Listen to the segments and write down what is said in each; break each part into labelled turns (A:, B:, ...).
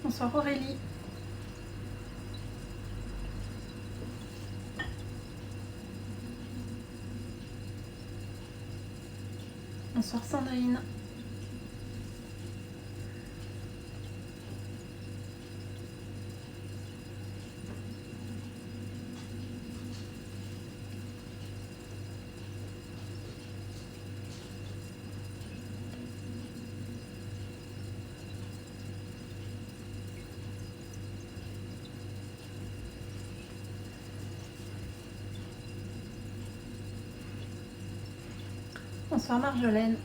A: Bonsoir Aurélie. Bonsoir Sandrine. Bonsoir Marjolaine.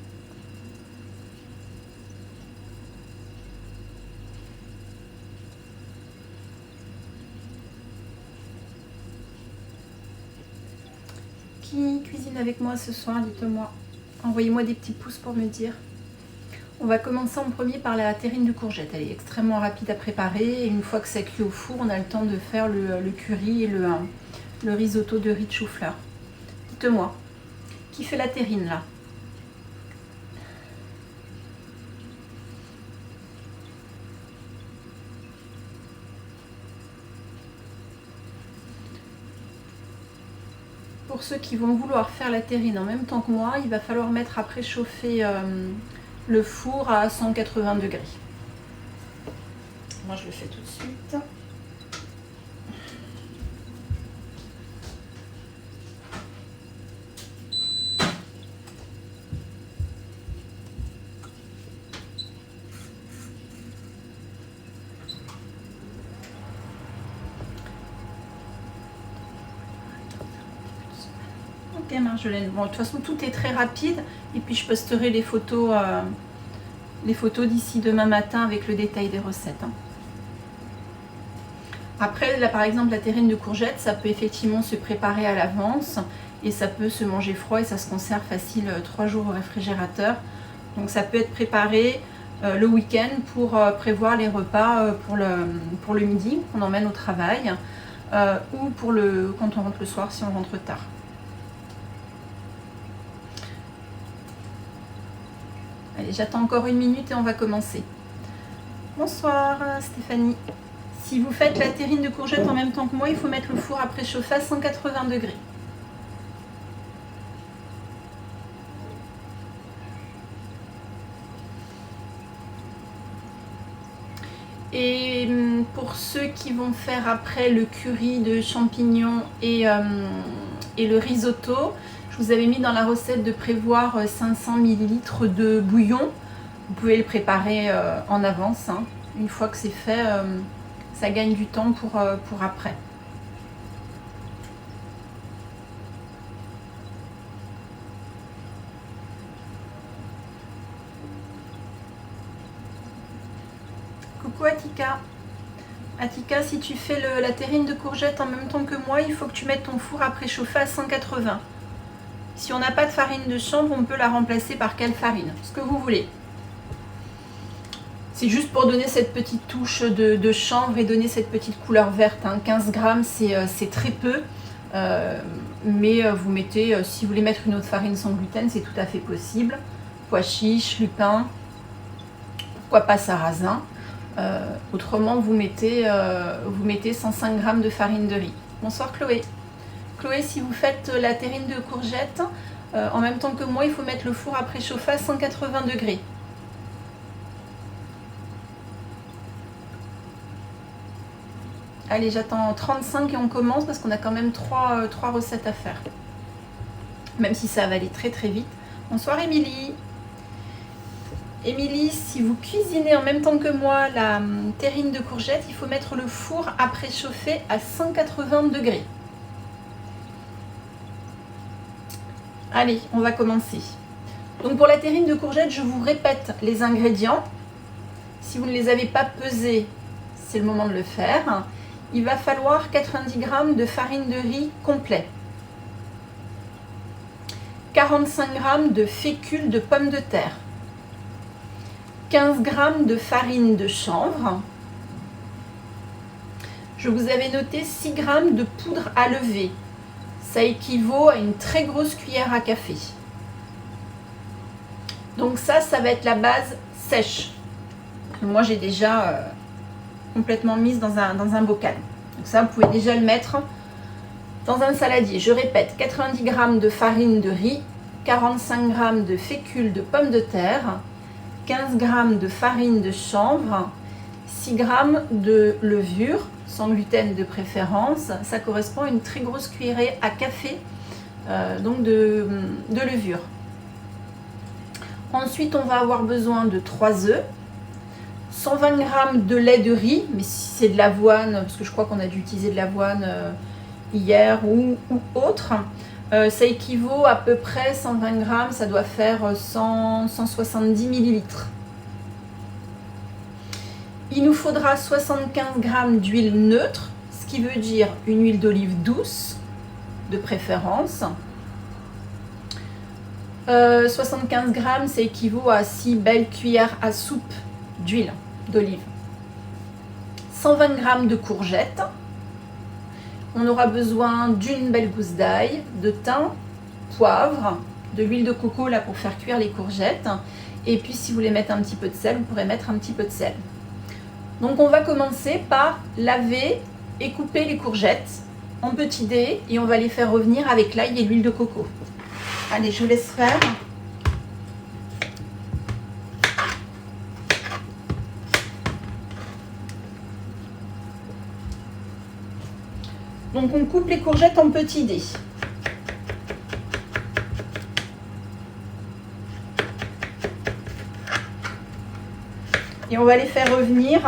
A: Qui cuisine avec moi ce soir, dites-moi. Envoyez-moi des petits pouces pour me dire. On va commencer en premier par la terrine de courgette. Elle est extrêmement rapide à préparer. Et une fois que ça cuit au four, on a le temps de faire le curry et le risotto de riz de chou-fleur. Dites-moi, qui fait la terrine là? Pour ceux qui vont vouloir faire la terrine en même temps que moi, il va falloir mettre à préchauffer le four à 180 degrés. Moi je le fais tout de suite. Ok Marjolaine, bon de toute façon tout est très rapide et puis je posterai les photos d'ici demain matin avec le détail des recettes. Après là par exemple la terrine de courgette, ça peut effectivement se préparer à l'avance et ça peut se manger froid et ça se conserve facile 3 jours au réfrigérateur. Donc ça peut être préparé le week-end pour prévoir les repas pour le midi qu'on emmène au travail ou pour quand on rentre le soir si on rentre tard. Allez, j'attends encore 1 minute et on va commencer. Bonsoir Stéphanie. Si vous faites la terrine de courgette en même temps que moi, il faut mettre le four à préchauffer à 180 degrés. Et pour ceux qui vont faire après le curry de champignons et le risotto, je vous avais mis dans la recette de prévoir 500 ml de bouillon. Vous pouvez le préparer en avance. Hein. Une fois que c'est fait, ça gagne du temps pour après. Coucou Atika. Atika, si tu fais la terrine de courgette en même temps que moi, il faut que tu mettes ton four à préchauffer à 180. Si on n'a pas de farine de chanvre, on peut la remplacer par quelle farine? Ce que vous voulez. C'est juste pour donner cette petite touche de chanvre et donner cette petite couleur verte. Hein. 15 grammes, c'est très peu. Mais vous mettez, si vous voulez mettre une autre farine sans gluten, c'est tout à fait possible. Pois chiches, lupin, pourquoi pas sarrasin. Autrement, vous mettez 105 grammes de farine de riz. Bonsoir Chloé. Chloé, si vous faites la terrine de courgette, en même temps que moi, il faut mettre le four à préchauffer à 180 degrés. Allez, j'attends 35 et on commence parce qu'on a quand même 3 recettes à faire. Même si ça va aller très très vite. Bonsoir Émilie. Émilie, si vous cuisinez en même temps que moi la terrine de courgette, il faut mettre le four à préchauffer à 180 degrés. Allez, on va commencer. Donc pour la terrine de courgette, je vous répète les ingrédients. Si vous ne les avez pas pesés, c'est le moment de le faire. Il va falloir 90 g de farine de riz complet, 45 g de fécule de pommes de terre, 15 g de farine de chanvre. Je vous avais noté 6 g de poudre à lever. Ça équivaut à une très grosse cuillère à café. Donc ça va être la base sèche. Moi j'ai déjà complètement mise dans un bocal. Donc ça, vous pouvez déjà le mettre dans un saladier. Je répète, 90 g de farine de riz, 45 g de fécule de pommes de terre, 15 g de farine de chanvre, 6 g de levure, sans gluten de préférence. Ça correspond à une très grosse cuillerée à café donc de levure. Ensuite, on va avoir besoin de 3 œufs, 120 g de lait de riz, mais si c'est de l'avoine, parce que je crois qu'on a dû utiliser de l'avoine hier ou autre, ça équivaut à peu près 120 g, ça doit faire 170 ml. Il nous faudra 75 g d'huile neutre, ce qui veut dire une huile d'olive douce de préférence. 75 g, ça équivaut à 6 belles cuillères à soupe d'huile d'olive. 120 g de courgettes. On aura besoin d'une belle gousse d'ail, de thym, poivre, de l'huile de coco là pour faire cuire les courgettes. Et puis si vous voulez mettre un petit peu de sel, vous pourrez mettre un petit peu de sel. Donc on va commencer par laver et couper les courgettes en petits dés et on va les faire revenir avec l'ail et l'huile de coco. Allez, je vous laisse faire. Donc on coupe les courgettes en petits dés. Et on va les faire revenir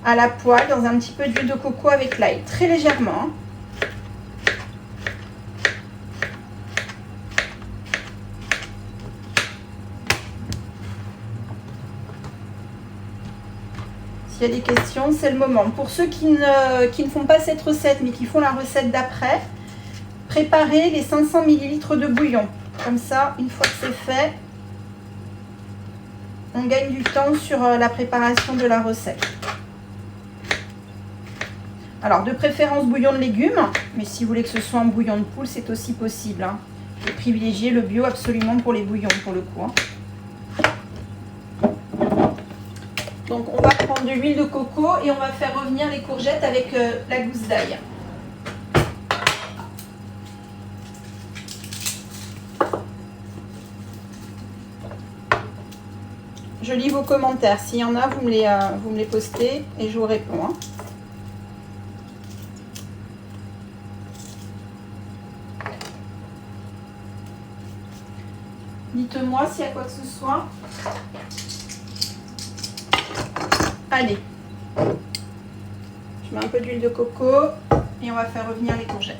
A: à la poêle dans un petit peu d'huile de coco avec l'ail, très légèrement. S'il y a des questions, c'est le moment. Pour ceux qui ne font pas cette recette, mais qui font la recette d'après, préparez les 500 ml de bouillon. Comme ça, une fois que c'est fait, on gagne du temps sur la préparation de la recette. Alors, de préférence bouillon de légumes, mais si vous voulez que ce soit en bouillon de poule, c'est aussi possible. Hein. Et privilégiez le bio absolument pour les bouillons, pour le coup. Hein. Donc, on va prendre de l'huile de coco et on va faire revenir les courgettes avec la gousse d'ail. Je lis vos commentaires. S'il y en a, vous me les postez et je vous réponds. Hein. Dites-moi s'il y a quoi que ce soit. Allez. Je mets un peu d'huile de coco et on va faire revenir les courgettes.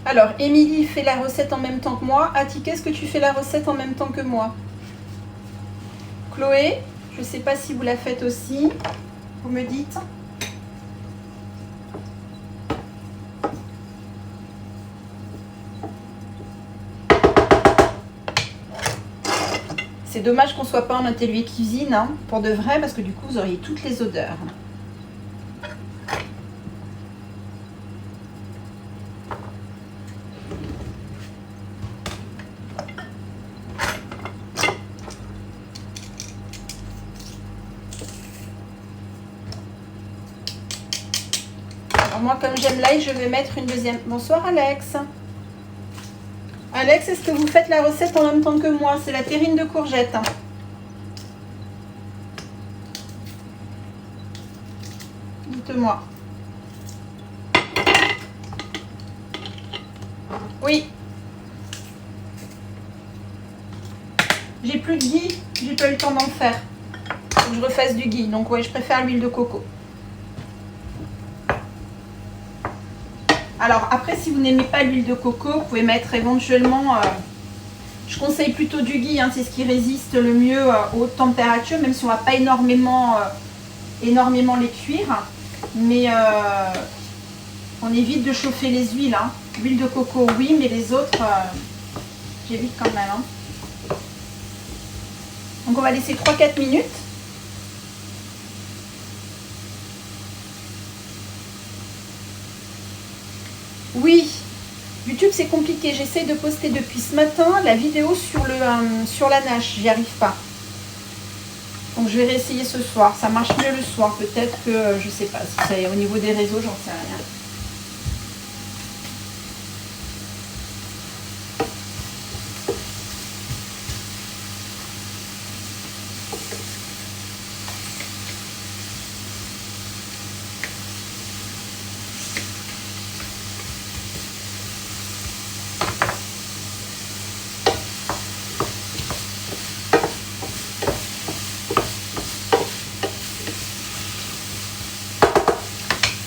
A: Alors, Émilie fait la recette en même temps que moi. Attique, est-ce que tu fais la recette en même temps que moi? Chloé, je ne sais pas si vous la faites aussi. Vous me dites. C'est dommage qu'on ne soit pas en atelier cuisine, hein, pour de vrai, parce que du coup, vous auriez toutes les odeurs. Alors moi, comme j'aime l'ail, je vais mettre une deuxième. Bonsoir Alex. Alex, est-ce que vous faites la recette en même temps que moi? C'est la terrine de courgettes. Dites-moi. Oui. J'ai plus de ghee, j'ai pas eu le temps d'en faire. Faut que je refasse du ghee. Donc ouais, je préfère l'huile de coco. Alors après, si vous n'aimez pas l'huile de coco, vous pouvez mettre éventuellement, je conseille plutôt du ghee, hein, c'est ce qui résiste le mieux aux hautes températures, même si on ne va pas énormément les cuire. Mais on évite de chauffer les huiles. Hein. L'huile de coco, oui, mais les autres, j'évite quand même. Hein. Donc on va laisser 3-4 minutes. Oui, YouTube c'est compliqué. J'essaie de poster depuis ce matin la vidéo sur la nage. J'y arrive pas. Donc je vais réessayer ce soir. Ça marche mieux le soir. Peut-être que, je sais pas, si c'est au niveau des réseaux, j'en sais rien.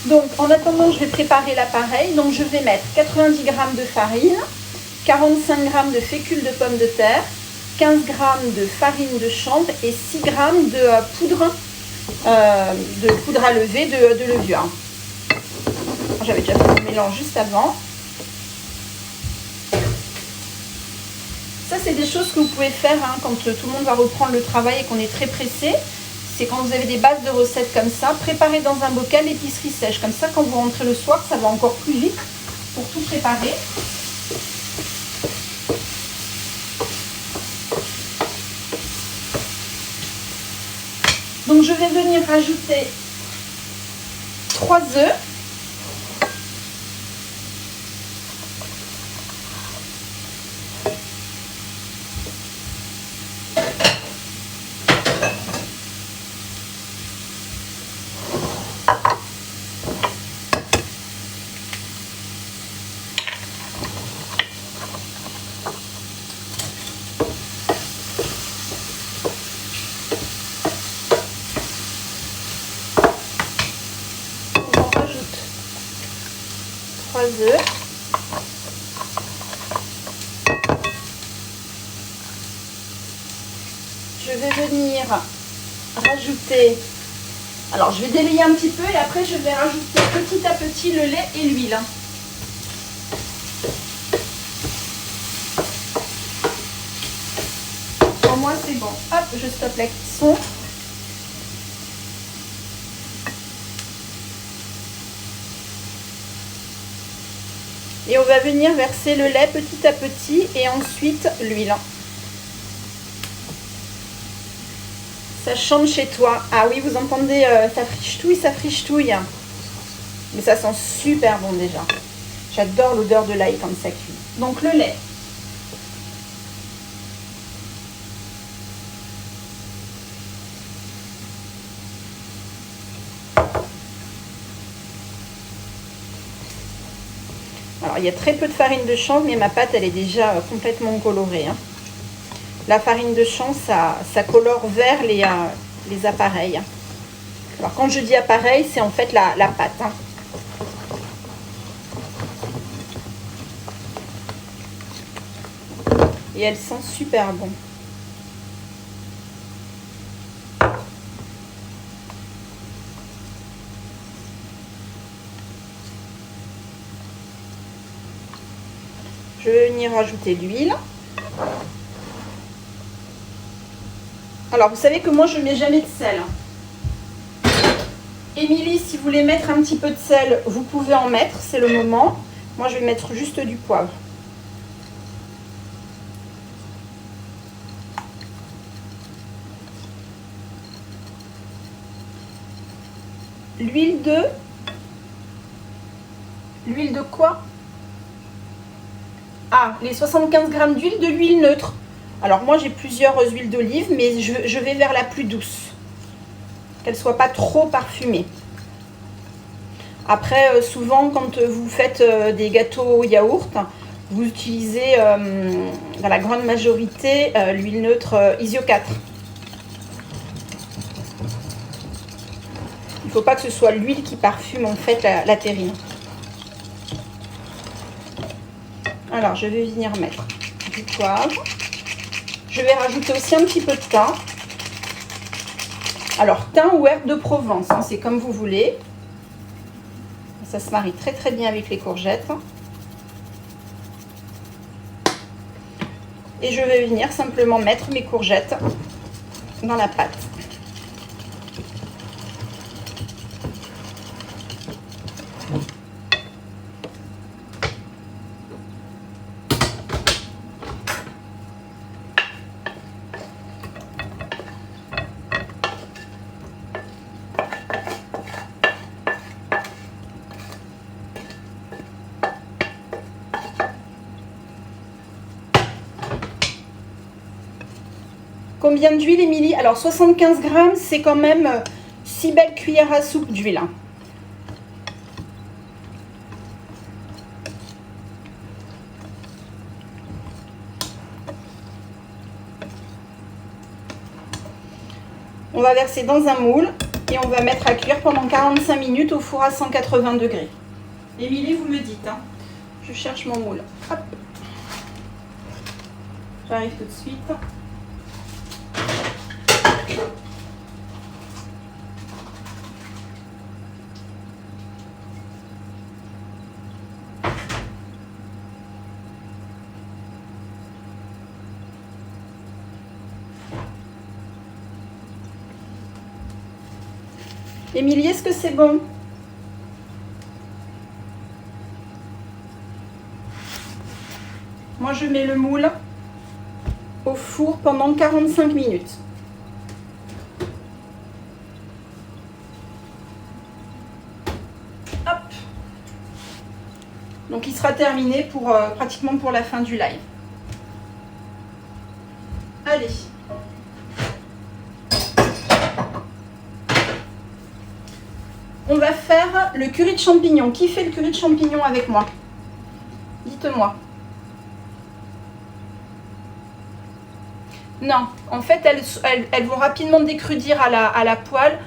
A: Donc en attendant, je vais préparer l'appareil. Donc je vais mettre 90 g de farine, 45 g de fécule de pommes de terre, 15 g de farine de chanvre et 6 g de poudre à lever de levure. J'avais déjà fait mon mélange juste avant. Ça, c'est des choses que vous pouvez faire hein, quand tout le monde va reprendre le travail et qu'on est très pressé. C'est quand vous avez des bases de recettes comme ça, préparez dans un bocal l'épicerie sèche. Comme ça, quand vous rentrez le soir, ça va encore plus vite pour tout préparer. Donc, je vais venir rajouter 3 œufs. Œufs. Je vais venir rajouter, alors je vais délayer un petit peu et après je vais rajouter petit à petit le lait et l'huile. Pour moi c'est bon. Hop, je stoppe la cuisson. Et on va venir verser le lait petit à petit et ensuite l'huile. Ça chante chez toi. Ah oui, vous entendez, ça frichetouille. Mais ça sent super bon déjà. J'adore l'odeur de l'ail quand ça cuit. Donc le lait. Alors, il y a très peu de farine de chanvre, mais ma pâte, elle est déjà complètement colorée. Hein. La farine de chanvre, ça colore vert les appareils. Alors, quand je dis appareil, c'est en fait la pâte. Hein. Et elle sent super bon. Je vais venir rajouter l'huile. Alors, vous savez que moi, je ne mets jamais de sel. Émilie, si vous voulez mettre un petit peu de sel, vous pouvez en mettre, c'est le moment. Moi, je vais mettre juste du poivre. L'huile de... L'huile de quoi? Ah, les 75 g d'huile, de l'huile neutre. Alors moi j'ai plusieurs huiles d'olive, mais je vais vers la plus douce. Qu'elle ne soit pas trop parfumée. Après, souvent quand vous faites des gâteaux au yaourt, vous utilisez dans la grande majorité l'huile neutre Isio 4. Il ne faut pas que ce soit l'huile qui parfume en fait la terrine. Alors, je vais venir mettre du poivre. Je vais rajouter aussi un petit peu de thym. Alors, thym ou herbe de Provence, hein, c'est comme vous voulez. Ça se marie très très bien avec les courgettes. Et je vais venir simplement mettre mes courgettes dans la pâte. Combien d'huile, Émilie? Alors 75 grammes, c'est quand même 6 belles cuillères à soupe d'huile. On va verser dans un moule et on va mettre à cuire pendant 45 minutes au four à 180 degrés. Émilie, vous me dites, hein. Je cherche mon moule. Hop. J'arrive tout de suite. Émilie, est-ce que c'est bon? Moi, je mets le moule au four pendant 45 minutes. Hop. Donc, il sera terminé pour pratiquement pour la fin du live. Allez. On va faire le curry de champignons. Qui fait le curry de champignons avec moi? Dites-moi. Non, en fait, elles vont rapidement décrudir à la poêle.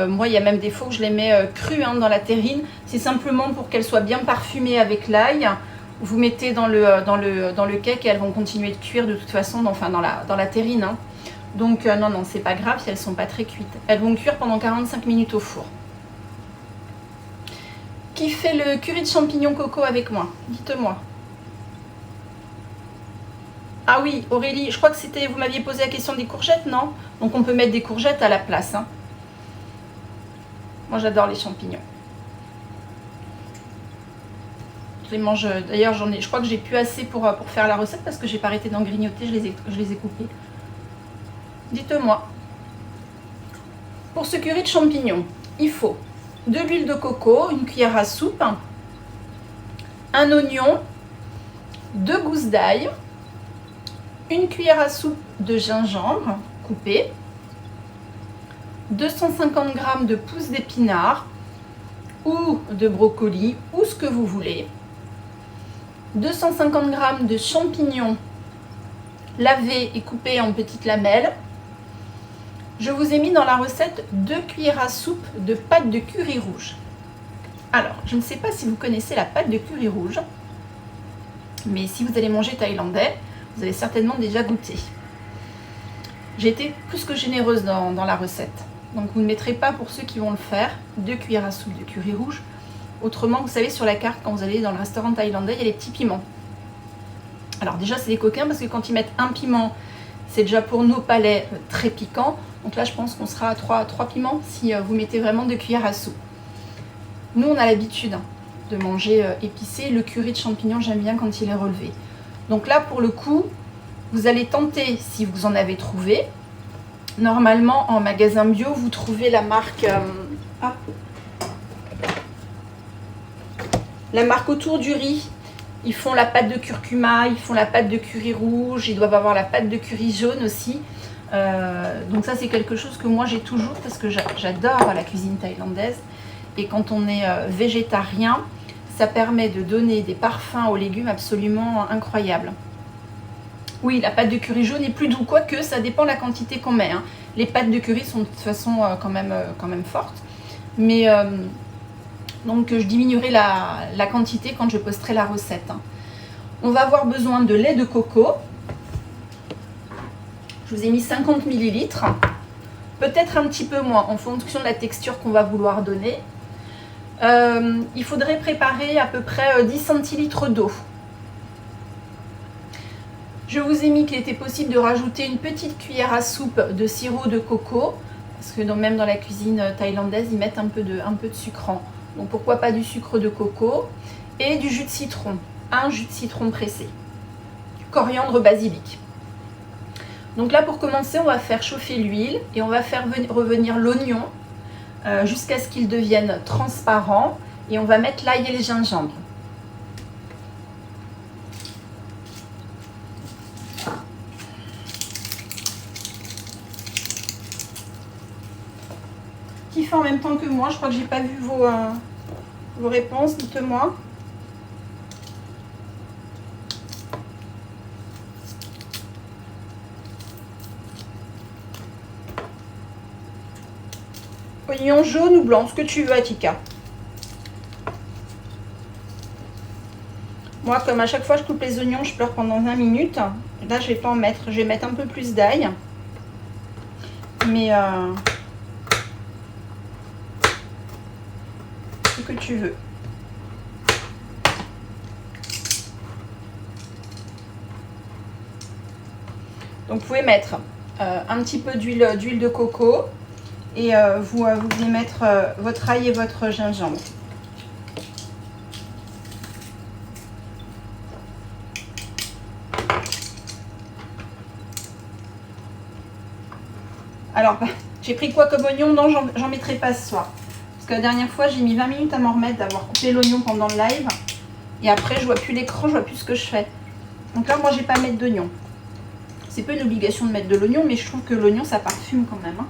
A: Moi, il y a même des fois où je les mets crues dans la terrine. C'est simplement pour qu'elles soient bien parfumées avec l'ail. Vous mettez dans le cake et elles vont continuer de cuire de toute façon dans la terrine. Hein. Donc, non, c'est pas grave si elles ne sont pas très cuites. Elles vont cuire pendant 45 minutes au four. Qui fait le curry de champignons coco avec moi? Dites-moi. Ah oui, Aurélie, je crois que c'était, vous m'aviez posé la question des courgettes, non? Donc on peut mettre des courgettes à la place. Hein. Moi j'adore les champignons. Je les mange, d'ailleurs je crois que j'ai plus assez pour faire la recette parce que j'ai pas arrêté d'en grignoter, je les ai coupés. Dites-moi. Pour ce curry de champignons, il faut de l'huile de coco, une cuillère à soupe, un oignon, 2 gousses d'ail, une cuillère à soupe de gingembre coupé, 250 g de pousses d'épinards ou de brocoli ou ce que vous voulez, 250 g de champignons lavés et coupés en petites lamelles. Je vous ai mis dans la recette 2 cuillères à soupe de pâte de curry rouge. Alors, je ne sais pas si vous connaissez la pâte de curry rouge, mais si vous allez manger thaïlandais, vous avez certainement déjà goûté. J'ai été plus que généreuse dans la recette. Donc vous ne mettrez pas, pour ceux qui vont le faire, 2 cuillères à soupe de curry rouge. Autrement, vous savez, sur la carte, quand vous allez dans le restaurant thaïlandais, il y a les petits piments. Alors déjà, c'est des coquins parce que quand ils mettent un piment, c'est déjà pour nos palais très piquant. Donc là, je pense qu'on sera à 3 piments si vous mettez vraiment 2 cuillères à soupe. Nous, on a l'habitude de manger épicé. Le curry de champignons, j'aime bien quand il est relevé. Donc là, pour le coup, vous allez tenter si vous en avez trouvé. Normalement, en magasin bio, vous trouvez la marque... la marque autour du riz. Ils font la pâte de curcuma, ils font la pâte de curry rouge, ils doivent avoir la pâte de curry jaune aussi. Donc ça, c'est quelque chose que moi j'ai toujours parce que j'adore la cuisine thaïlandaise. Et quand on est végétarien, ça permet de donner des parfums aux légumes absolument incroyables. Oui, la pâte de curry jaune est plus doux, quoique ça dépend de la quantité qu'on met. Hein. Les pâtes de curry sont de toute façon quand même fortes. Mais donc je diminuerai la quantité quand je posterai la recette. Hein. On va avoir besoin de lait de coco. Je vous ai mis 50 ml. Peut-être un petit peu moins en fonction de la texture qu'on va vouloir donner. Il faudrait préparer à peu près 10 centilitres d'eau. Je vous ai mis qu'il était possible de rajouter une petite cuillère à soupe de sirop de coco, parce que même dans la cuisine thaïlandaise, ils mettent un peu de sucrant. Donc pourquoi pas du sucre de coco et du jus de citron, un jus de citron pressé, coriandre, basilic. Donc là, pour commencer, on va faire chauffer l'huile et on va faire revenir l'oignon jusqu'à ce qu'il devienne transparent, et on va mettre l'ail et le gingembre. Qui fait en même temps que moi? Je crois que j'ai pas vu vos réponses, dites-moi. Oignon jaune ou blanc, ce que tu veux, Atika. Moi, comme à chaque fois je coupe les oignons, je pleure pendant 20 minutes. Là, je vais pas en mettre. Je vais mettre un peu plus d'ail. Mais ce que tu veux. Donc, vous pouvez mettre un petit peu d'huile de coco. Et vous venez mettre votre ail et votre gingembre. Alors, j'ai pris quoi comme oignon? Non, j'en mettrai pas ce soir. Parce que la dernière fois, j'ai mis 20 minutes à m'en remettre d'avoir coupé l'oignon pendant le live. Et après, je vois plus l'écran, je vois plus ce que je fais. Donc là, moi, j'ai pas à mettre d'oignon. C'est pas une obligation de mettre de l'oignon, mais je trouve que l'oignon, ça parfume quand même. Hein.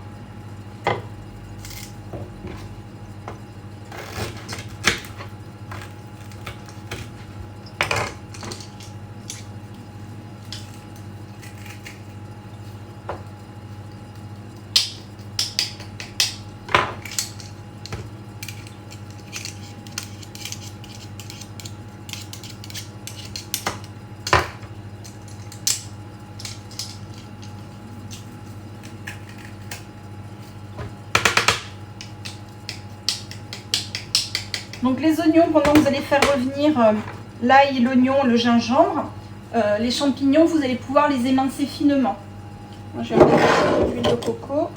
A: Donc les oignons, pendant que vous allez faire revenir l'ail, l'oignon, le gingembre, les champignons, vous allez pouvoir les émincer finement. Moi, je vais mettre de l'huile de coco.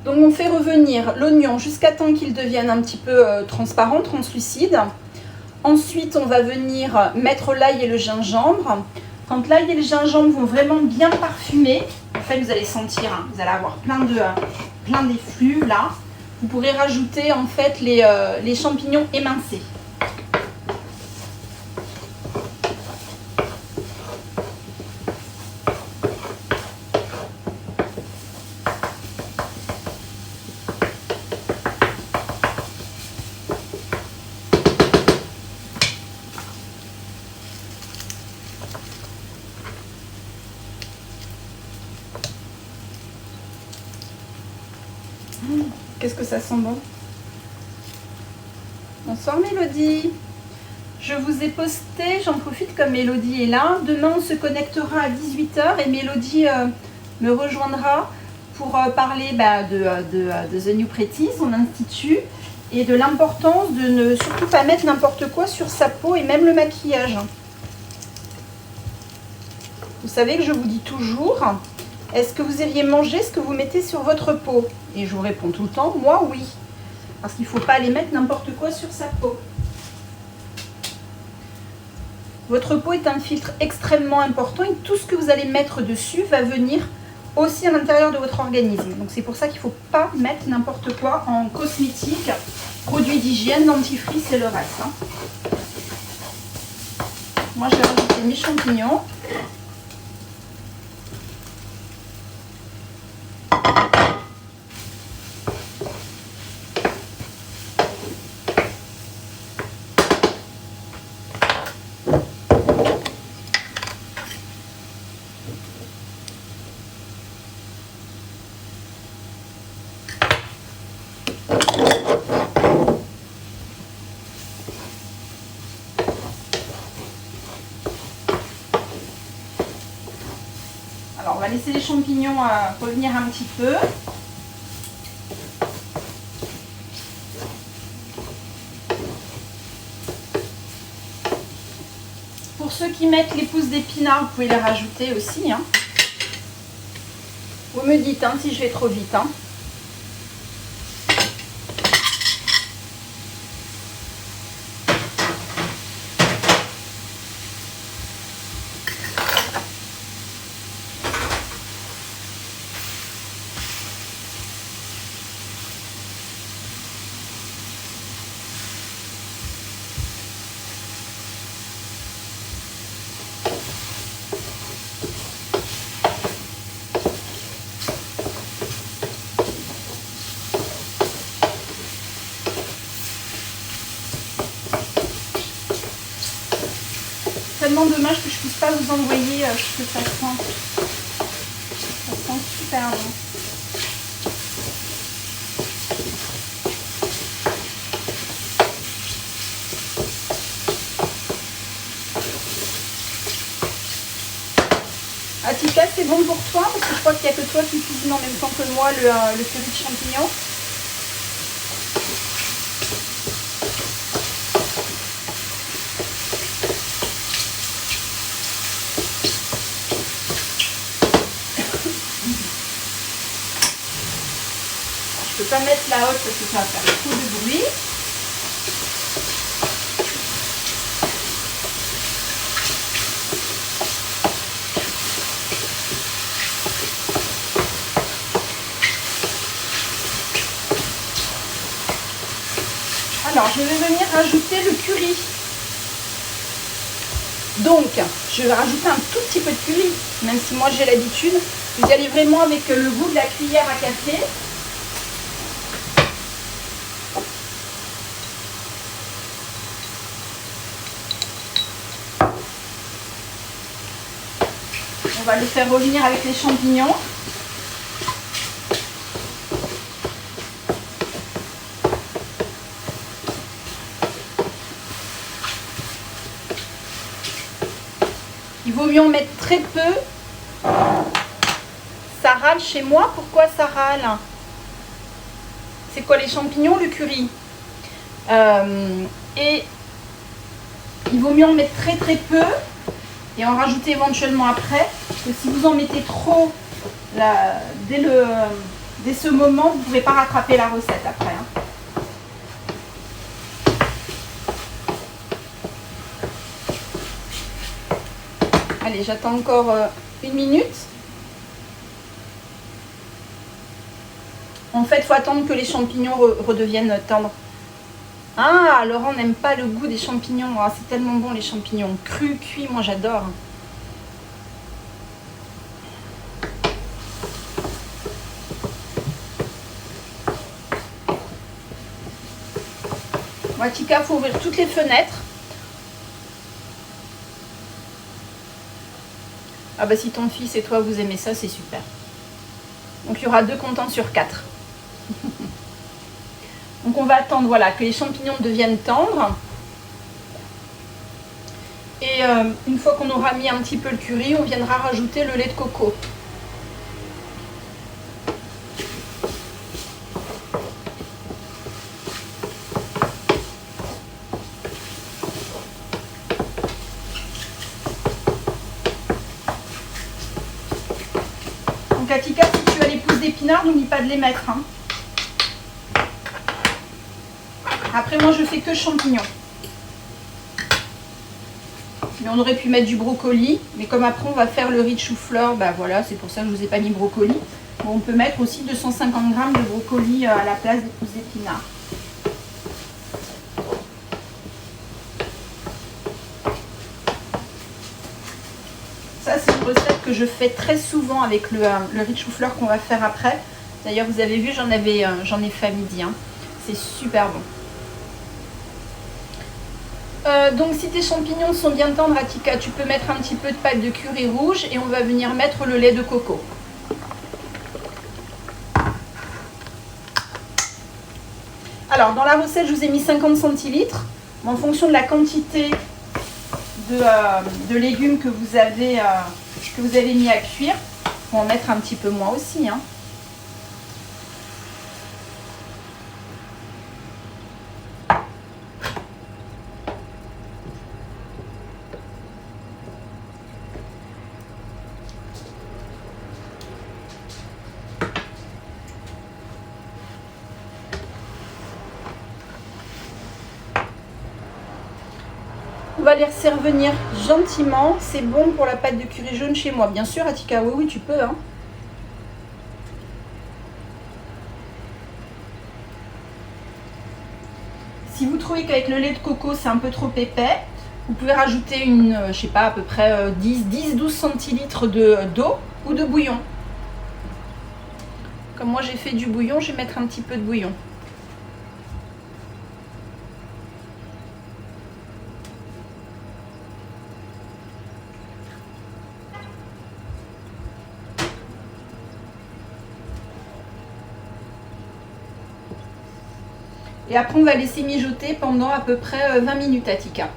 A: Donc on fait revenir l'oignon jusqu'à temps qu'il devienne un petit peu transparent, translucide. Ensuite, on va venir mettre l'ail et le gingembre. Quand l'ail et le gingembre vont vraiment bien parfumer, en fait vous allez sentir, hein, vous allez avoir plein d'effluves là. Vous pourrez rajouter en fait les champignons émincés. Qu'est-ce que ça sent bon. Bonsoir Mélodie. Je vous ai posté, j'en profite comme Mélodie est là. Demain on se connectera à 18 h et Mélodie me rejoindra pour parler de The New Pretty, son institut, et de l'importance de ne surtout pas mettre n'importe quoi sur sa peau et même le maquillage. Vous savez que je vous dis toujours, est-ce que vous iriez manger ce que vous mettez sur votre peau? Et je vous réponds tout le temps, moi oui. Parce qu'il ne faut pas aller mettre n'importe quoi sur sa peau. Votre peau est un filtre extrêmement important et tout ce que vous allez mettre dessus va venir aussi à l'intérieur de votre organisme. Donc c'est pour ça qu'il ne faut pas mettre n'importe quoi en cosmétique, produits d'hygiène, dentifrice et le reste. Hein. Moi je vais rajouter mes champignons. laisser les champignons revenir un petit peu. Pour ceux qui mettent les pousses d'épinards, vous pouvez les rajouter aussi. Hein. Vous me dites si je vais trop vite. Hein. Tellement dommage que je ne puisse pas vous envoyer ce que ça sent. Ça sent super bon. Atika, c'est bon pour toi? Parce que je crois qu'il n'y a que toi qui cuisine en même temps que moi le curry de champignons. Je peux pas mettre la haute parce que ça va faire trop de bruit. Alors, je vais venir rajouter le curry. Donc, je vais rajouter un tout petit peu de curry, même si moi j'ai l'habitude. Vous y allez vraiment avec le goût de la cuillère à café. On va le faire revenir avec les champignons. Il vaut mieux en mettre très peu. Ça râle chez moi. Pourquoi ça râle? C'est quoi, les champignons, le curry? Et il vaut mieux en mettre très très peu et en rajouter éventuellement après. Parce que si vous en mettez trop dès ce moment, vous ne pourrez pas rattraper la recette après. Hein. Allez, j'attends encore 1 minute. En fait, il faut attendre que les champignons redeviennent tendres. Ah, Laurent n'aime pas le goût des champignons. Oh, c'est tellement bon les champignons. Crus, cuits, moi j'adore. Bon, Tika, il faut ouvrir toutes les fenêtres. Ah bah si ton fils et toi vous aimez ça, c'est super. Donc il y aura 2 contents sur 4. Donc on va attendre voilà, que les champignons deviennent tendres. Et une fois qu'on aura mis un petit peu le curry, on viendra rajouter le lait de coco. Donc Atika, si tu as les pousses d'épinards, n'oublie pas de les mettre. Hein. Après moi je fais que champignons. Mais on aurait pu mettre du brocoli, mais comme après on va faire le riz de chou-fleur, bah voilà, c'est pour ça que je ne vous ai pas mis brocoli. Bon, on peut mettre aussi 250 g de brocoli à la place des pousses d'épinards. Ça c'est une recette que je fais très souvent avec le riz de chou-fleur qu'on va faire après. D'ailleurs vous avez vu, j'en ai fait à midi. Hein. C'est super bon. Donc si tes champignons sont bien tendres, Atika, tu peux mettre un petit peu de pâte de curry rouge et on va venir mettre le lait de coco. Alors dans la recette je vous ai mis 50 centilitres. En fonction de la quantité de légumes que vous avez mis à cuire, faut en mettre un petit peu moins aussi, hein. On va les laisser revenir gentiment. C'est bon pour la pâte de curry jaune chez moi. Bien sûr, Atika, oui, oui, tu peux, hein. Si vous trouvez qu'avec le lait de coco, c'est un peu trop épais, vous pouvez rajouter une, je sais pas, à peu près 10-12 centilitres d'eau ou de bouillon. Comme moi, j'ai fait du bouillon, je vais mettre un petit peu de bouillon. Et après, on va laisser mijoter pendant à peu près 20 minutes, Atika.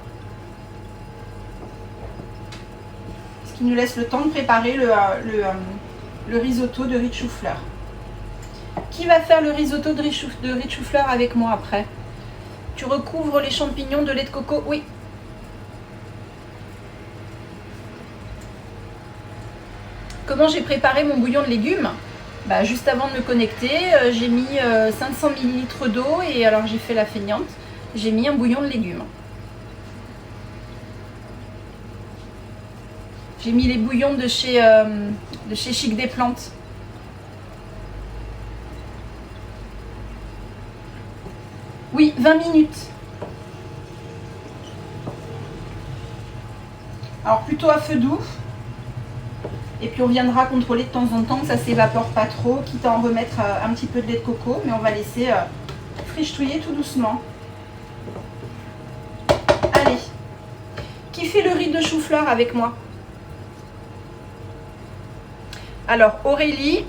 A: Ce qui nous laisse le temps de préparer le risotto de riz de chou-fleur. Qui va faire le risotto de riz de chou-fleur avec moi après? Tu recouvres les champignons de lait de coco? Oui. Comment j'ai préparé mon bouillon de légumes? Bah, juste avant de me connecter, j'ai mis 500 ml d'eau et alors j'ai fait la feignante. J'ai mis un bouillon de légumes. J'ai mis les bouillons de chez Chic des Plantes. Oui, 20 minutes. Alors plutôt à feu doux. Et puis on viendra contrôler de temps en temps que ça ne s'évapore pas trop, quitte à en remettre un petit peu de lait de coco, mais on va laisser frichouiller tout doucement. Allez, qui fait le riz de chou-fleur avec moi? Alors Aurélie,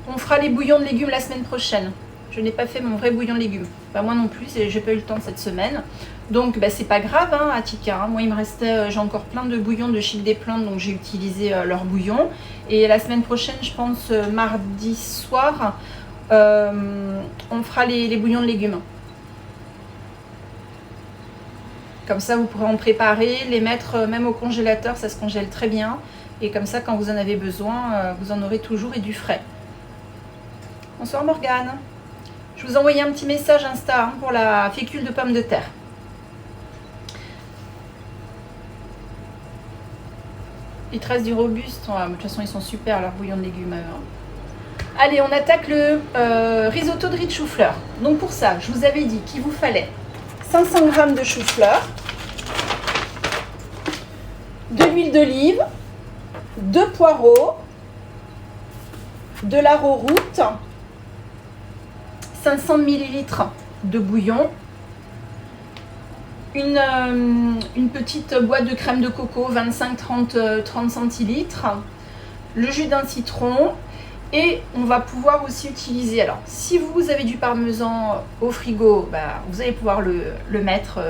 A: on fera les bouillons de légumes la semaine prochaine. Je n'ai pas fait mon vrai bouillon de légumes. Bah, moi non plus, j'ai pas eu le temps cette semaine. Donc bah, c'est pas grave, hein, Atika. Moi il me restait, j'ai encore plein de bouillons de Chic des Plantes, donc j'ai utilisé leur bouillon. Et la semaine prochaine, je pense mardi soir, on fera les bouillons de légumes. Comme ça, vous pourrez en préparer, les mettre même au congélateur, ça se congèle très bien. Et comme ça, quand vous en avez besoin, vous en aurez toujours et du frais. Bonsoir Morgane. Je vous ai envoyé un petit message Insta hein, pour la fécule de pommes de terre. Il te reste du robuste. Ouais, de toute façon, ils sont super, leurs bouillons de légumes. Allez, on attaque le risotto de riz de chou-fleur. Donc pour ça, je vous avais dit qu'il vous fallait 500 g de chou-fleur, de l'huile d'olive, 2 poireaux, de la route, 500 ml de bouillon, une petite boîte de crème de coco 25-30 centilitres, le jus d'un citron et on va pouvoir aussi utiliser, alors si vous avez du parmesan au frigo, bah, vous allez pouvoir le mettre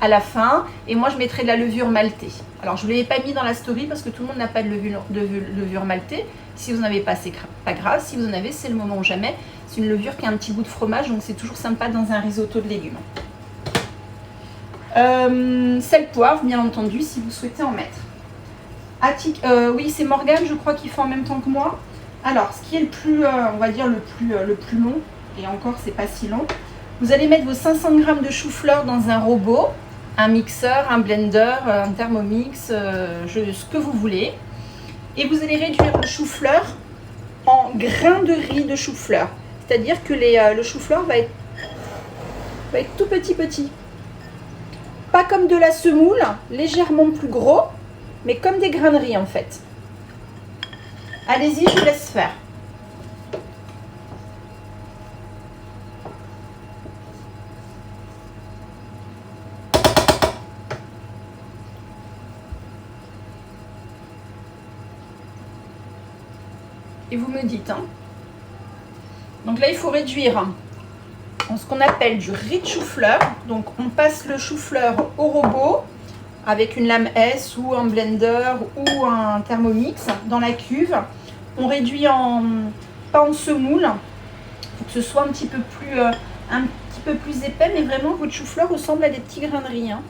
A: à la fin et moi je mettrai de la levure maltée. Alors je ne l'ai pas mis dans la story parce que tout le monde n'a pas de levure maltée. Si vous n'en avez pas, c'est pas grave. Si vous en avez, c'est le moment ou jamais. C'est une levure qui a un petit goût de fromage, donc c'est toujours sympa dans un risotto de légumes. Sel, poivre, bien entendu, si vous souhaitez en mettre. Oui, c'est Morgane, je crois qu'il fait en même temps que moi. Alors, ce qui est le plus, on va dire le plus long, et encore, c'est pas si long. Vous allez mettre vos 500 g de chou-fleur dans un robot, un mixeur, un blender, un thermomix, ce que vous voulez. Et vous allez réduire le chou-fleur en grains de riz de chou-fleur. C'est-à-dire que le chou-fleur va être tout petit. Pas comme de la semoule, légèrement plus gros, mais comme des grains de riz en fait. Allez-y, je vous laisse faire. Et vous me dites. Hein. Donc là, il faut réduire en ce qu'on appelle du riz de chou-fleur. Donc on passe le chou-fleur au robot avec une lame S ou un blender ou un Thermomix dans la cuve. On réduit pas en semoule, pour que ce soit un petit peu plus épais, mais vraiment votre chou-fleur ressemble à des petits grains de riz. Hein.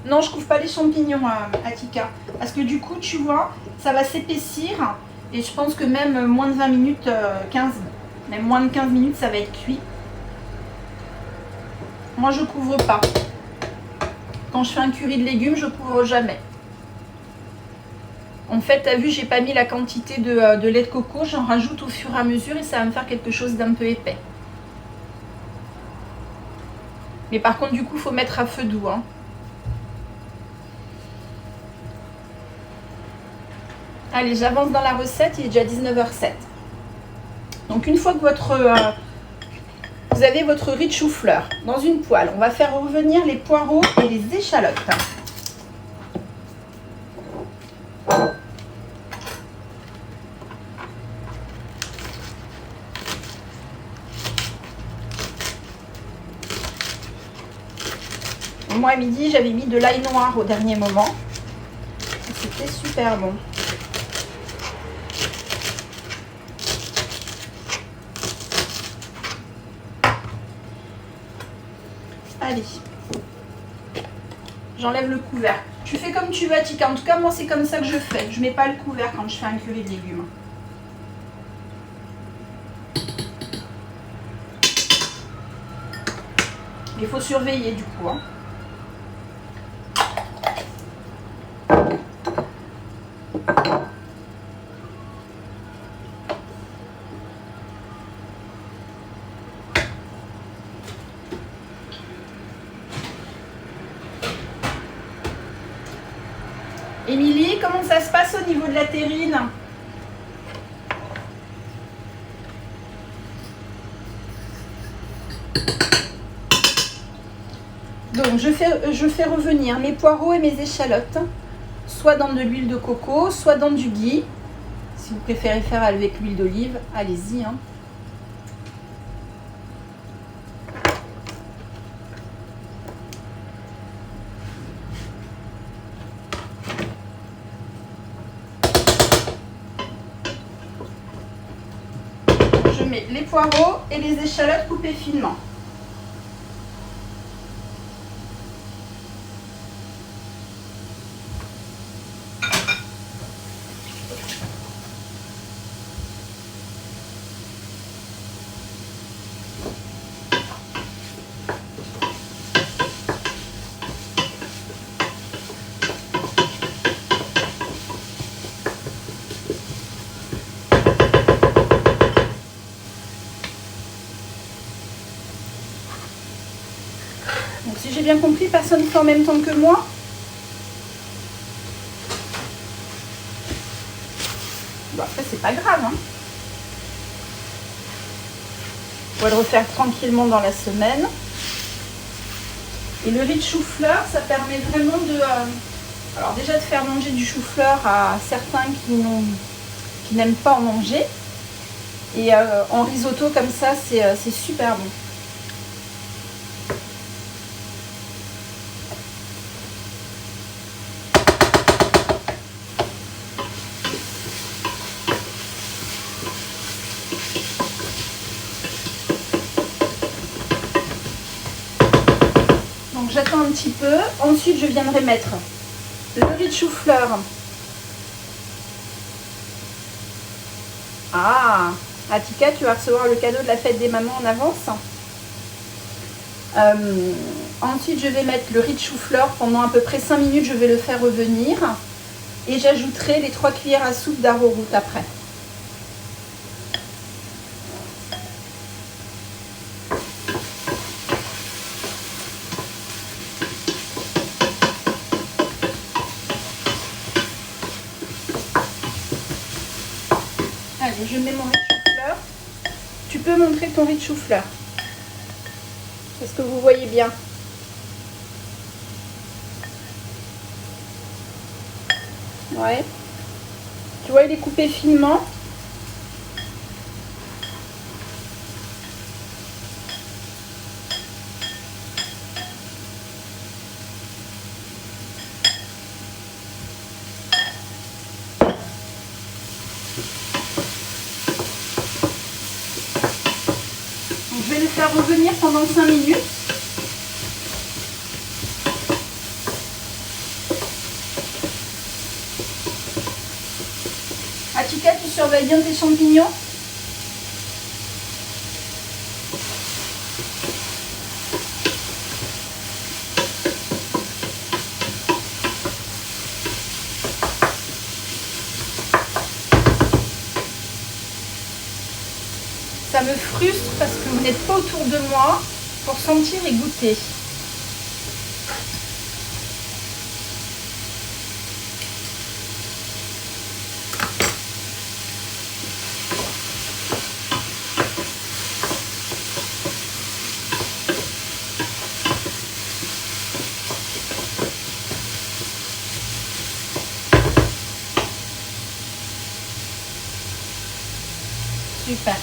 A: Non, je couvre pas les champignons, Atika, parce que du coup, tu vois, ça va s'épaissir et je pense que même moins de 20 minutes, même moins de 15 minutes, ça va être cuit. Moi, je couvre pas. Quand je fais un curry de légumes, je couvre jamais. En fait, tu as vu, j'ai pas mis la quantité de lait de coco, j'en rajoute au fur et à mesure et ça va me faire quelque chose d'un peu épais. Mais par contre, du coup, il faut mettre à feu doux. Hein. Allez, j'avance dans la recette, il est déjà 19h07. Donc une fois que vous avez votre riz de chou-fleur dans une poêle, on va faire revenir les poireaux et les échalotes. Moi à midi, j'avais mis de l'ail noir au dernier moment. C'était super bon. Allez, j'enlève le couvercle. Tu fais comme tu veux, Atika. En tout cas, moi, c'est comme ça que je fais. Je mets pas le couvercle quand je fais un curry de légumes. Il faut surveiller du coup. Hein. Émilie, comment ça se passe au niveau de la terrine? Donc je fais revenir mes poireaux et mes échalotes, soit dans de l'huile de coco, soit dans du ghee. Si vous préférez faire avec l'huile d'olive, allez-y. Hein. Je mets les poireaux et les échalotes coupées finement. Donc si j'ai bien compris, personne ne fait en même temps que moi. Bon, après, c'est pas grave. Hein. On va le refaire tranquillement dans la semaine. Et le riz de chou-fleur, ça permet vraiment de... alors déjà de faire manger du chou-fleur à certains qui n'aiment pas en manger. Et en risotto comme ça, c'est super bon. J'attends un petit peu. Ensuite, je viendrai mettre le riz de chou-fleur. Ah, Atika, tu vas recevoir le cadeau de la fête des mamans en avance. Ensuite, je vais mettre le riz de chou-fleur pendant à peu près 5 minutes. Je vais le faire revenir. Et j'ajouterai les 3 cuillères à soupe d'arrowroot après. Je mets mon riz de chou-fleur. Tu peux montrer ton riz de chou-fleur. Est-ce que vous voyez bien? Ouais. Tu vois, il est coupé finement. faire revenir pendant 5 minutes. Achika, tu surveilles bien tes champignons? Ça me frustre parce que vous n'êtes pas autour de moi pour sentir et goûter. Super.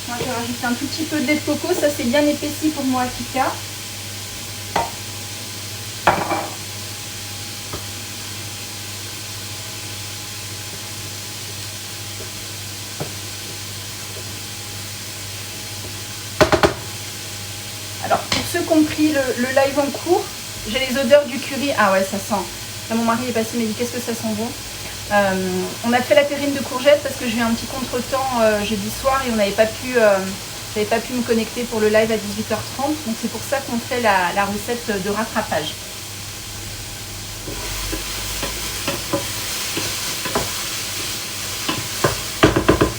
A: Moi, je vais rajouter un tout petit peu de lait de coco. Ça, c'est bien épaissi pour moi, Achika. Alors, pour ceux qui ont pris le live en cours, j'ai les odeurs du curry. Ah ouais, ça sent. Là, mon mari est passé, il m'a dit qu'est-ce que ça sent bon. On a fait la terrine de courgettes parce que j'ai eu un petit contretemps jeudi soir et on n'avait pas pu, j'avais pas pu me connecter pour le live à 18h30. Donc c'est pour ça qu'on fait la recette de rattrapage.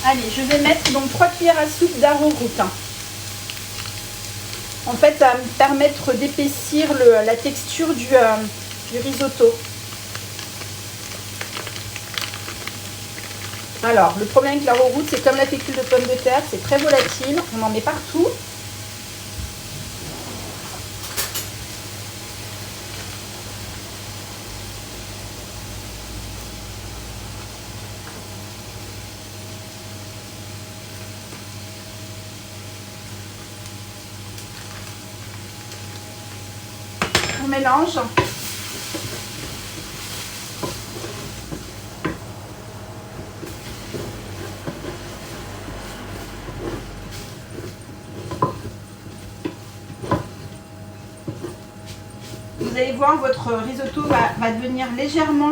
A: Allez, je vais mettre donc 3 cuillères à soupe d'arrowroot. En fait, ça va me permettre d'épaissir la texture du risotto. Alors, le problème avec l'arrowroot, c'est comme la fécule de pomme de terre, c'est très volatile, on en met partout. On mélange. Vous allez voir, votre risotto va devenir légèrement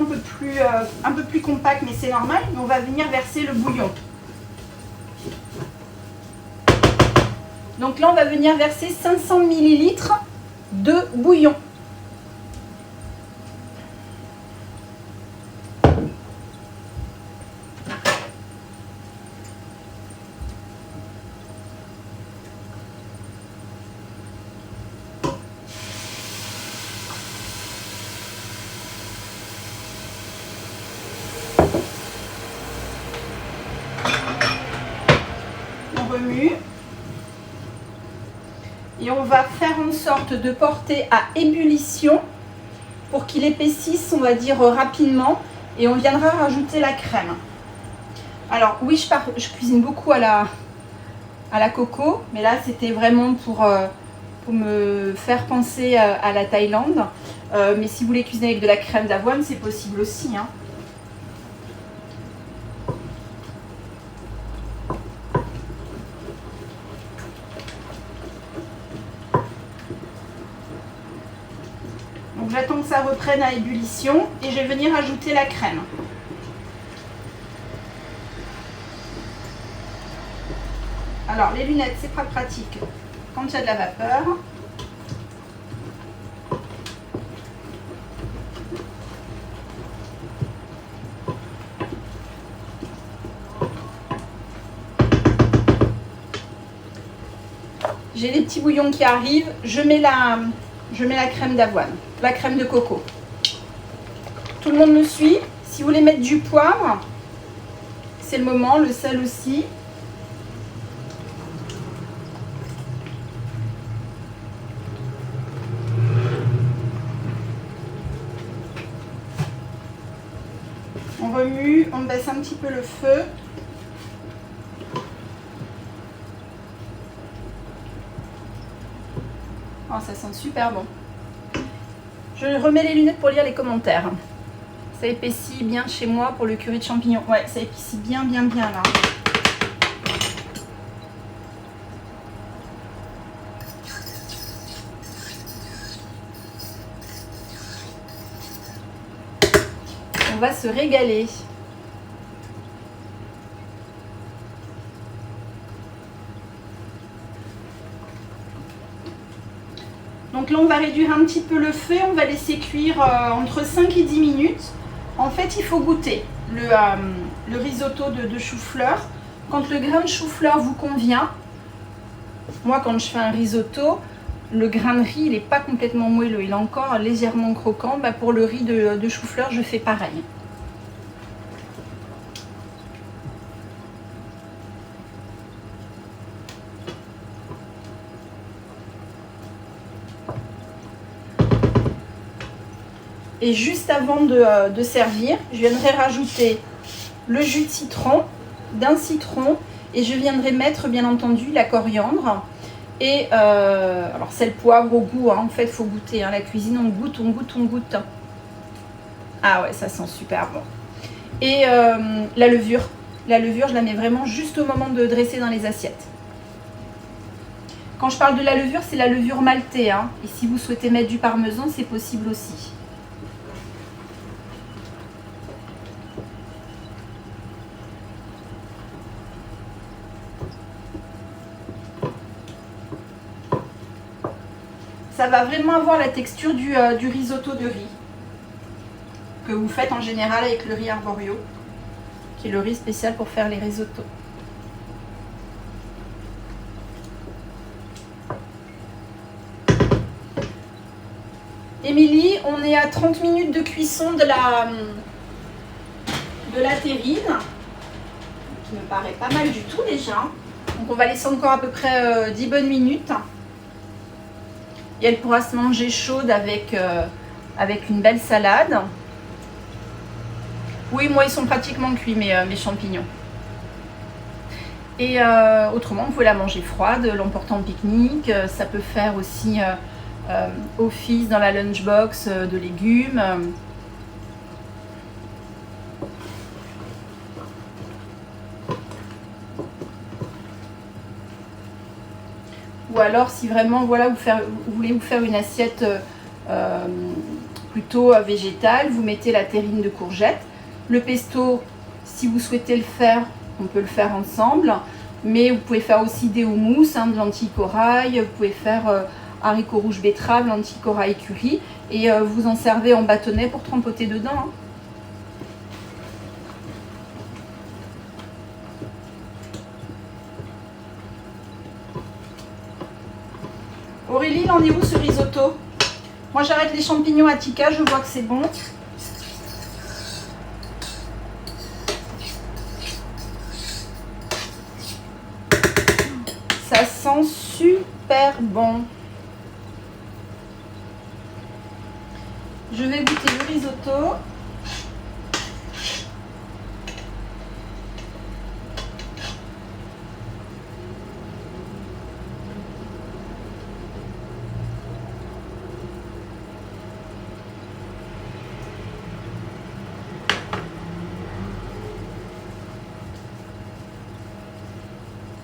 A: un peu plus compact, mais c'est normal. Mais on va venir verser le bouillon. Donc là, on va venir verser 500 ml de bouillon. Remue et on va faire en sorte de porter à ébullition pour qu'il épaississe, on va dire, rapidement, et on viendra rajouter la crème. Alors oui, je cuisine beaucoup à la coco, mais là c'était vraiment pour me faire penser à la Thaïlande, mais si vous voulez cuisiner avec de la crème d'avoine, c'est possible aussi, hein. Donc j'attends que ça reprenne à ébullition et je vais venir ajouter la crème. Alors les lunettes, c'est pas pratique quand il y a de la vapeur. J'ai les petits bouillons qui arrivent, je mets la crème d'avoine, la crème de coco. Tout le monde me suit. Si vous voulez mettre du poivre, c'est le moment, le sel aussi. On remue, on baisse un petit peu le feu. Oh, ça sent super bon. Je remets les lunettes pour lire les commentaires. Ça épaissit bien chez moi pour le curry de champignons. Ouais, ça épaissit bien là. On va se régaler. Donc là, on va réduire un petit peu le feu. On va laisser cuire entre 5 et 10 minutes. En fait, il faut goûter le risotto de chou-fleur. Quand le grain de chou-fleur vous convient, moi, quand je fais un risotto, le grain de riz, il n'est pas complètement moelleux. Il est encore légèrement croquant. Bah, pour le riz de chou-fleur, je fais pareil. Et juste avant de servir, je viendrai rajouter le jus de citron, d'un citron, et je viendrai mettre bien entendu la coriandre. Et alors sel, poivre au goût, hein. En fait il faut goûter, hein. La cuisine on goûte. Ah ouais, ça sent super bon. Et la levure, je la mets vraiment juste au moment de dresser dans les assiettes. Quand je parle de la levure, c'est la levure maltais, hein. Et si vous souhaitez mettre du parmesan, c'est possible aussi. Ça va vraiment avoir la texture du risotto de riz que vous faites en général avec le riz arborio, qui est le riz spécial pour faire les risottos. Émilie, on est à 30 minutes de cuisson de la terrine, qui me paraît pas mal du tout déjà. Donc on va laisser encore à peu près 10 bonnes minutes. Et elle pourra se manger chaude avec une belle salade. Oui, moi ils sont pratiquement cuits mes champignons. Et autrement, vous pouvez la manger froide, l'emporter en pique-nique. Ça peut faire aussi office dans la lunchbox de légumes. Ou alors si vraiment voilà, vous voulez vous faire une assiette plutôt végétale, vous mettez la terrine de courgettes. Le pesto, si vous souhaitez le faire, on peut le faire ensemble. Mais vous pouvez faire aussi des houmous, hein, de lentilles corail. Vous pouvez faire haricots rouges betterave, lentilles corail curry. Et vous en servez en bâtonnet pour trempoter dedans. Hein. Aurélie, il en est où ce risotto? Moi j'arrête les champignons à tikka, je vois que c'est bon. Ça sent super bon. Je vais goûter le risotto.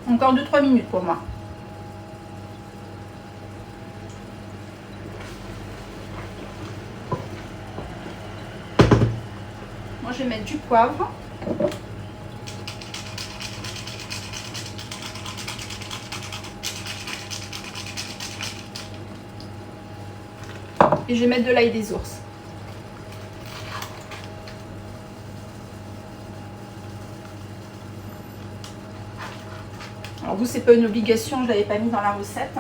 A: Encore 2-3 minutes pour moi. Moi, je vais mettre du poivre. Et je vais mettre de l'ail des ours. Alors vous, c'est pas une obligation, je l'avais pas mis dans la recette.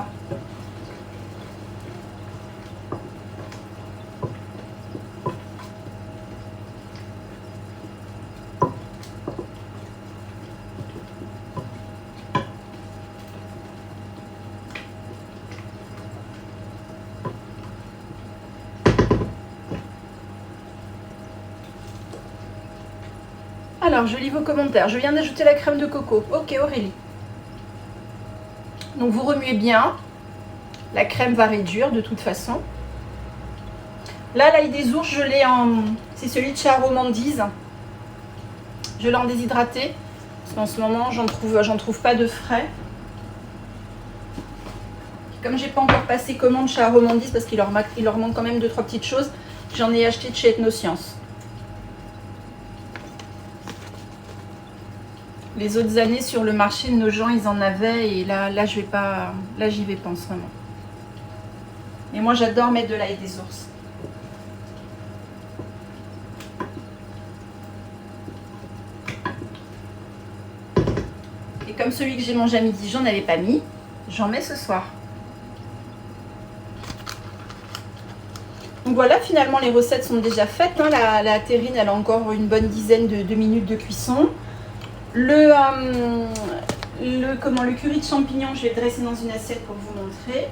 A: Alors, je lis vos commentaires. Je viens d'ajouter la crème de coco. Ok, Aurélie. Donc, vous remuez bien. La crème va réduire de toute façon. Là, l'ail des ours, je l'ai en... C'est celui de chez Aromandise. Je l'ai en déshydraté. Parce qu'en ce moment, j'en trouve pas de frais. Comme j'ai pas encore passé commande chez Aromandise, parce qu'il leur manque quand même 2-3 petites choses, j'en ai acheté de chez Ethnosciences. Les autres années sur le marché de nos gens, ils en avaient, et là je vais pas, là j'y vais pas en ce moment. Mais moi j'adore mettre de l'ail des ours. Et comme celui que j'ai mangé à midi, j'en avais pas mis, j'en mets ce soir. Donc voilà, finalement les recettes sont déjà faites. Hein. La terrine, elle a encore une bonne dizaine de minutes de cuisson. Le curry de champignons, je vais le dresser dans une assiette pour vous montrer.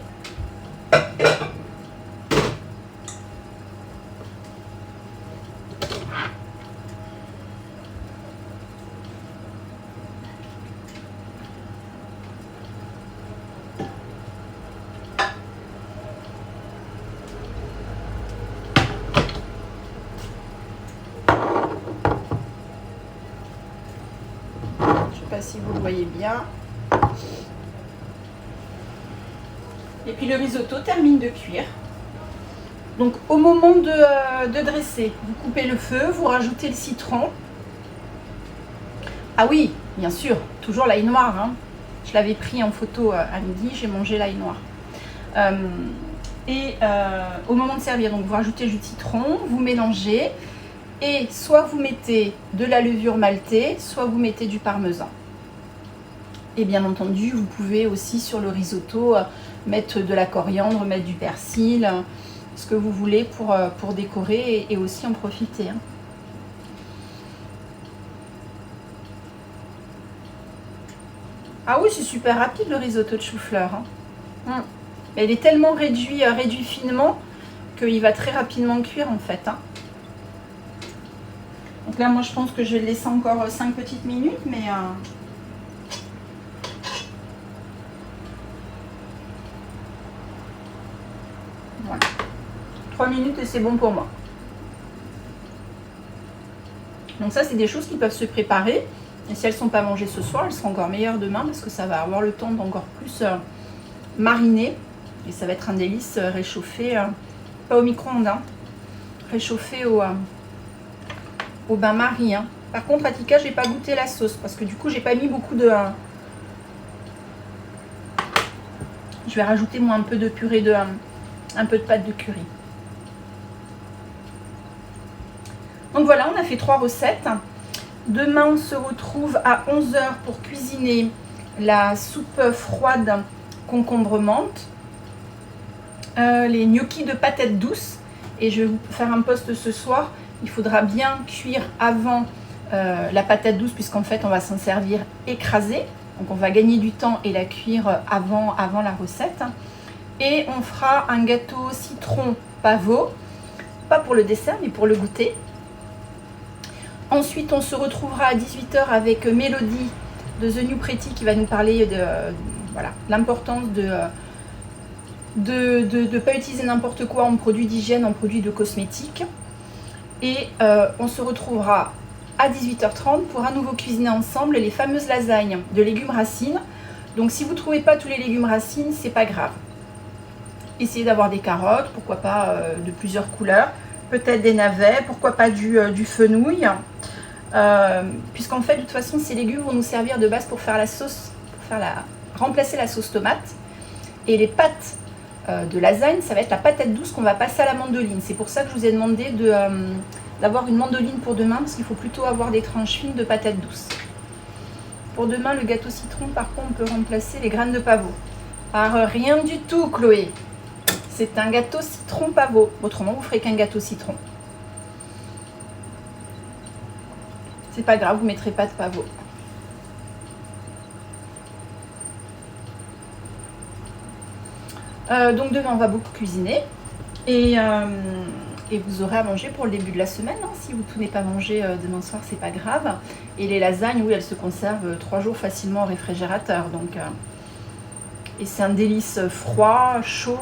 A: Si vous le voyez bien. Et puis le risotto termine de cuire. Donc au moment de dresser, vous coupez le feu, vous rajoutez le citron. Ah oui, bien sûr, toujours l'ail noir. Hein. Je l'avais pris en photo à midi, j'ai mangé l'ail noir. Au moment de servir, donc vous rajoutez le jus de citron, vous mélangez. Et soit vous mettez de la levure maltée, soit vous mettez du parmesan. Et bien entendu, vous pouvez aussi sur le risotto mettre de la coriandre, mettre du persil, ce que vous voulez pour décorer et aussi en profiter. Hein. Ah oui, c'est super rapide le risotto de chou-fleur. Hein. Il est tellement réduit finement qu'il va très rapidement cuire en fait. Hein. Donc là, moi je pense que je vais le laisser encore 5 petites minutes, mais... Voilà. 3 minutes et c'est bon pour moi. Donc ça, c'est des choses qui peuvent se préparer. Et si elles ne sont pas mangées ce soir, elles seront encore meilleures demain parce que ça va avoir le temps d'encore plus mariner. Et ça va être un délice réchauffé, pas au micro-ondes, hein, réchauffé au bain-marie. Hein. Par contre, à Tika, je n'ai pas goûté la sauce parce que du coup, j'ai pas mis beaucoup de... Je vais rajouter moi un peu de purée de... un peu de pâte de curry. Donc voilà, on a fait 3 recettes. Demain, on se retrouve à 11 h pour cuisiner la soupe froide concombre menthe, les gnocchis de patates douces. Et je vais vous faire un post ce soir. Il faudra bien cuire avant la patate douce puisqu'en fait, on va s'en servir écrasée. Donc on va gagner du temps et la cuire avant la recette. Et on fera un gâteau citron pavot, pas pour le dessert mais pour le goûter. Ensuite on se retrouvera à 18 h avec Mélodie de The New Pretty qui va nous parler de voilà, l'importance de ne pas utiliser n'importe quoi en produits d'hygiène, en produits de cosmétiques. Et on se retrouvera à 18 h 30 pour à nouveau cuisiner ensemble les fameuses lasagnes de légumes racines. Donc si vous ne trouvez pas tous les légumes racines, c'est pas grave. Essayez d'avoir des carottes, pourquoi pas de plusieurs couleurs, peut-être des navets, pourquoi pas du fenouil. Puisqu'en fait, de toute façon, ces légumes vont nous servir de base pour faire la sauce, remplacer la sauce tomate. Et les pâtes de lasagne, ça va être la patate douce qu'on va passer à la mandoline. C'est pour ça que je vous ai demandé d'avoir une mandoline pour demain, parce qu'il faut plutôt avoir des tranches fines de patates douces. Pour demain, le gâteau citron, par contre, on peut remplacer les graines de pavot. Par rien du tout, Chloé. C'est un gâteau citron pavot. Autrement, vous ferez qu'un gâteau citron. C'est pas grave, vous ne mettrez pas de pavot. Donc demain, on va beaucoup cuisiner. Et vous aurez à manger pour le début de la semaine. Hein. Si vous tout n'est pas mangé demain soir, c'est pas grave. Et les lasagnes, oui, elles se conservent 3 jours facilement au réfrigérateur. Donc, et c'est un délice froid, chaud.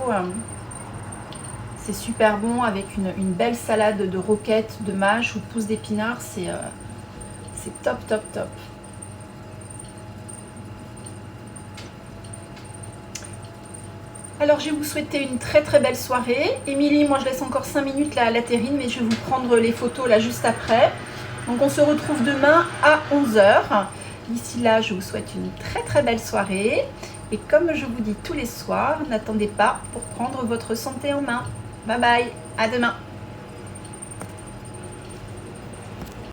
A: C'est super bon avec une belle salade de roquettes, de mâches ou de pousses d'épinards. C'est top, top, top. Alors, je vais vous souhaiter une très très belle soirée. Émilie, moi je laisse encore 5 minutes là à la terrine, mais je vais vous prendre les photos là juste après. Donc, on se retrouve demain à 11 h. D'ici là, je vous souhaite une très très belle soirée. Et comme je vous dis tous les soirs, n'attendez pas pour prendre votre santé en main. Bye bye, à demain.